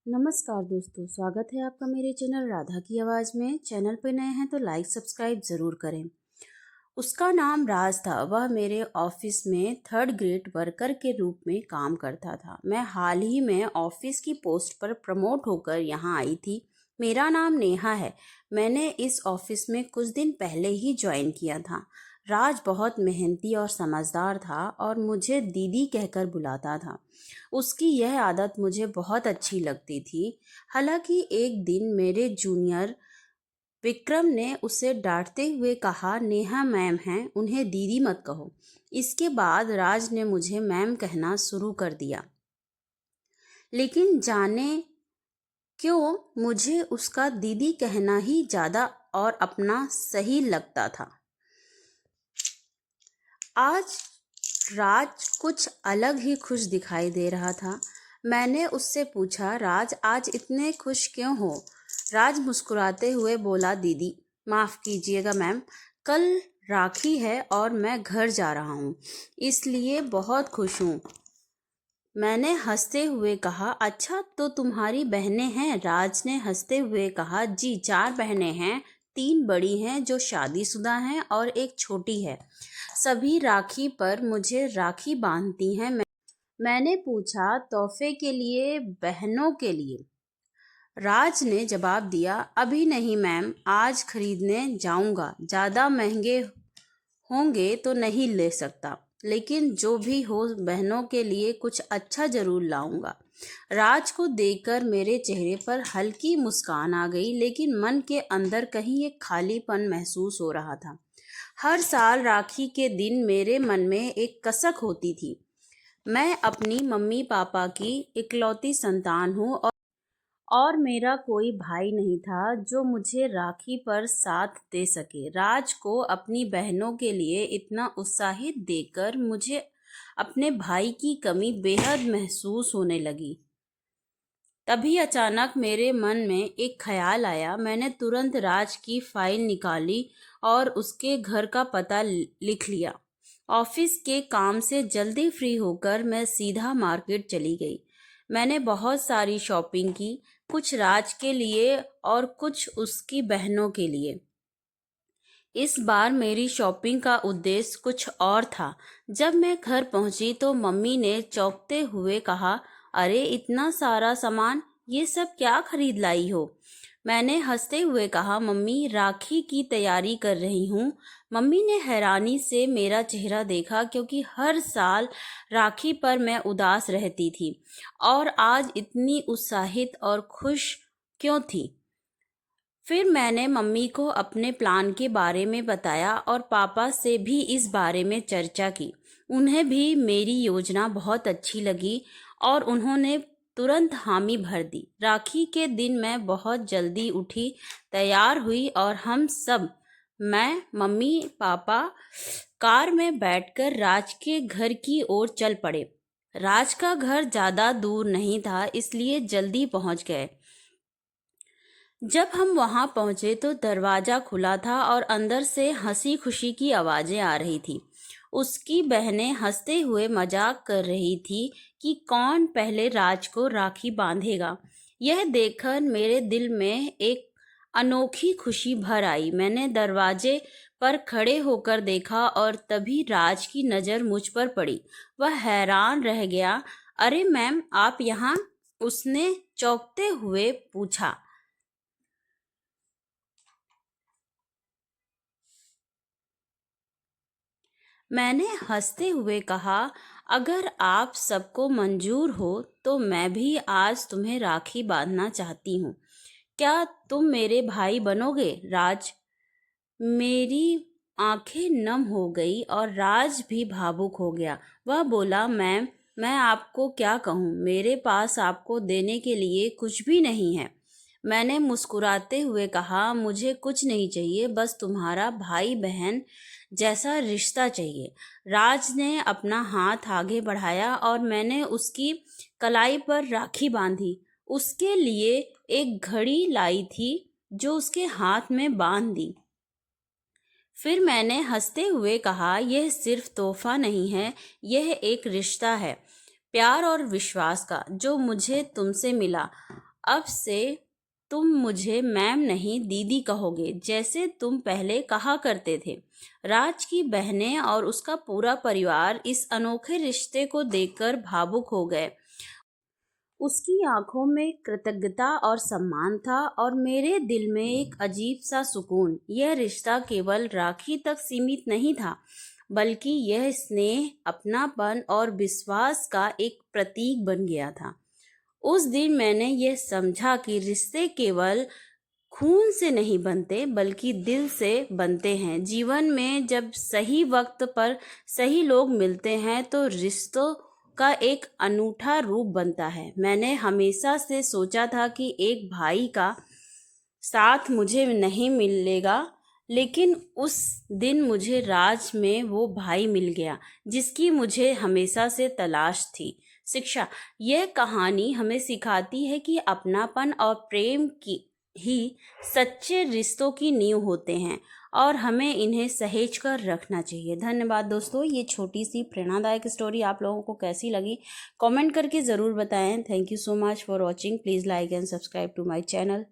नमस्कार दोस्तों, स्वागत है आपका मेरे चैनल राधा की आवाज़ में। चैनल पर नए हैं तो लाइक सब्सक्राइब ज़रूर करें। उसका नाम राज था। वह मेरे ऑफिस में 3rd ग्रेड वर्कर के रूप में काम करता था। मैं हाल ही में ऑफिस की पोस्ट पर प्रमोट होकर यहाँ आई थी। मेरा नाम नेहा है। मैंने इस ऑफिस में कुछ दिन पहले ही ज्वाइन किया था। राज बहुत मेहनती और समझदार था और मुझे दीदी कहकर बुलाता था। उसकी यह आदत मुझे बहुत अच्छी लगती थी। हालांकि एक दिन मेरे जूनियर विक्रम ने उसे डांटते हुए कहा, नेहा मैम हैं, उन्हें दीदी मत कहो। इसके बाद राज ने मुझे मैम कहना शुरू कर दिया। लेकिन जाने क्यों मुझे उसका दीदी कहना ही ज़्यादा और अपना सही लगता था। आज राज कुछ अलग ही खुश दिखाई दे रहा था। मैंने उससे पूछा, राज आज इतने खुश क्यों हो? राज मुस्कुराते हुए बोला, दीदी माफ़ कीजिएगा मैम, कल राखी है और मैं घर जा रहा हूँ, इसलिए बहुत खुश हूँ। मैंने हंसते हुए कहा, अच्छा तो तुम्हारी बहनें हैं? राज ने हंसते हुए कहा, जी 4 बहनें हैं। 3 बड़ी हैं जो शादीशुदा हैं और एक छोटी है। सभी राखी पर मुझे राखी बांधती हैं। मैंने पूछा, तोहफे के लिए, बहनों के लिए? राज ने जवाब दिया, अभी नहीं मैम, आज खरीदने जाऊंगा। ज़्यादा महंगे होंगे तो नहीं ले सकता, लेकिन जो भी हो बहनों के लिए कुछ अच्छा जरूर लाऊंगा। राज को देखकर मेरे चेहरे पर हल्की मुस्कान आ गई, लेकिन मन के अंदर कहीं एक खालीपन महसूस हो रहा था। हर साल राखी के दिन मेरे मन में एक कसक होती थी। मैं अपनी मम्मी पापा की इकलौती संतान हूँ और मेरा कोई भाई नहीं था जो मुझे राखी पर साथ दे सके। राज को अपनी बहनों के लिए इतना उत्साहित देखकर मुझे अपने भाई की कमी बेहद महसूस होने लगी। तभी अचानक मेरे मन में एक ख्याल आया। मैंने तुरंत राज की फाइल निकाली और उसके घर का पता लिख लिया। ऑफिस के काम से जल्दी फ्री होकर मैं सीधा मार्केट चली गई। मैंने बहुत सारी शॉपिंग की, कुछ राज के लिए और कुछ उसकी बहनों के लिए। इस बार मेरी शॉपिंग का उद्देश्य कुछ और था। जब मैं घर पहुंची तो मम्मी ने चौंकते हुए कहा, अरे इतना सारा सामान, ये सब क्या खरीद लाई हो? मैंने हंसते हुए कहा, मम्मी राखी की तैयारी कर रही हूँ। मम्मी ने हैरानी से मेरा चेहरा देखा, क्योंकि हर साल राखी पर मैं उदास रहती थी और आज इतनी उत्साहित और खुश क्यों थी। फिर मैंने मम्मी को अपने प्लान के बारे में बताया और पापा से भी इस बारे में चर्चा की। उन्हें भी मेरी योजना बहुत अच्छी लगी और उन्होंने तुरंत हामी भर दी। राखी के दिन मैं बहुत जल्दी उठी, तैयार हुई और हम सब, मैं, मम्मी, पापा, कार में बैठकर राज के घर की ओर चल पड़े। राज का घर ज़्यादा दूर नहीं था, इसलिए जल्दी पहुंच गए। जब हम वहां पहुंचे तो दरवाजा खुला था और अंदर से हंसी खुशी की आवाजें आ रही थी। उसकी बहनें हंसते हुए मजाक कर रही थी कि कौन पहले राज को राखी बांधेगा। यह देखकर मेरे दिल में एक अनोखी खुशी भर आई। मैंने दरवाजे पर खड़े होकर देखा और तभी राज की नज़र मुझ पर पड़ी। वह हैरान रह गया। अरे मैम, आप यहाँ? उसने चौंकते हुए पूछा। मैंने हंसते हुए कहा, अगर आप सबको मंजूर हो तो मैं भी आज तुम्हें राखी बांधना चाहती हूँ। क्या तुम मेरे भाई बनोगे, राज? मेरी आंखें नम हो गई और राज भी भावुक हो गया। वह बोला, मैम, मैं आपको क्या कहूँ, मेरे पास आपको देने के लिए कुछ भी नहीं है। मैंने मुस्कुराते हुए कहा, मुझे कुछ नहीं चाहिए, बस तुम्हारा भाई बहन जैसा रिश्ता चाहिए। राज ने अपना हाथ आगे बढ़ाया और मैंने उसकी कलाई पर राखी बांधी। उसके लिए एक घड़ी लाई थी जो उसके हाथ में बांध दी। फिर मैंने हंसते हुए कहा, यह सिर्फ तोहफा नहीं है, यह एक रिश्ता है, प्यार और विश्वास का, जो मुझे तुमसे मिला। अब से तुम मुझे मैम नहीं दीदी कहोगे, जैसे तुम पहले कहा करते थे। राज की बहनें और उसका पूरा परिवार इस अनोखे रिश्ते को देखकर भावुक हो गए। उसकी आंखों में कृतज्ञता और सम्मान था और मेरे दिल में एक अजीब सा सुकून। यह रिश्ता केवल राखी तक सीमित नहीं था, बल्कि यह स्नेह, अपनापन और विश्वास का एक प्रतीक बन गया था। उस दिन मैंने यह समझा कि रिश्ते केवल खून से नहीं बनते, बल्कि दिल से बनते हैं। जीवन में जब सही वक्त पर सही लोग मिलते हैं तो रिश्तों का एक अनूठा रूप बनता है। मैंने हमेशा से सोचा था कि एक भाई का साथ मुझे नहीं मिलेगा, लेकिन उस दिन मुझे राज में वो भाई मिल गया जिसकी मुझे हमेशा से तलाश थी। शिक्षा। यह कहानी हमें सिखाती है कि अपनापन और प्रेम की ही सच्चे रिश्तों की नींव होते हैं और हमें इन्हें सहेज कर रखना चाहिए। धन्यवाद दोस्तों, ये छोटी सी प्रेरणादायक स्टोरी आप लोगों को कैसी लगी कमेंट करके ज़रूर बताएं। Thank you so much for watching. Please like and subscribe to my channel.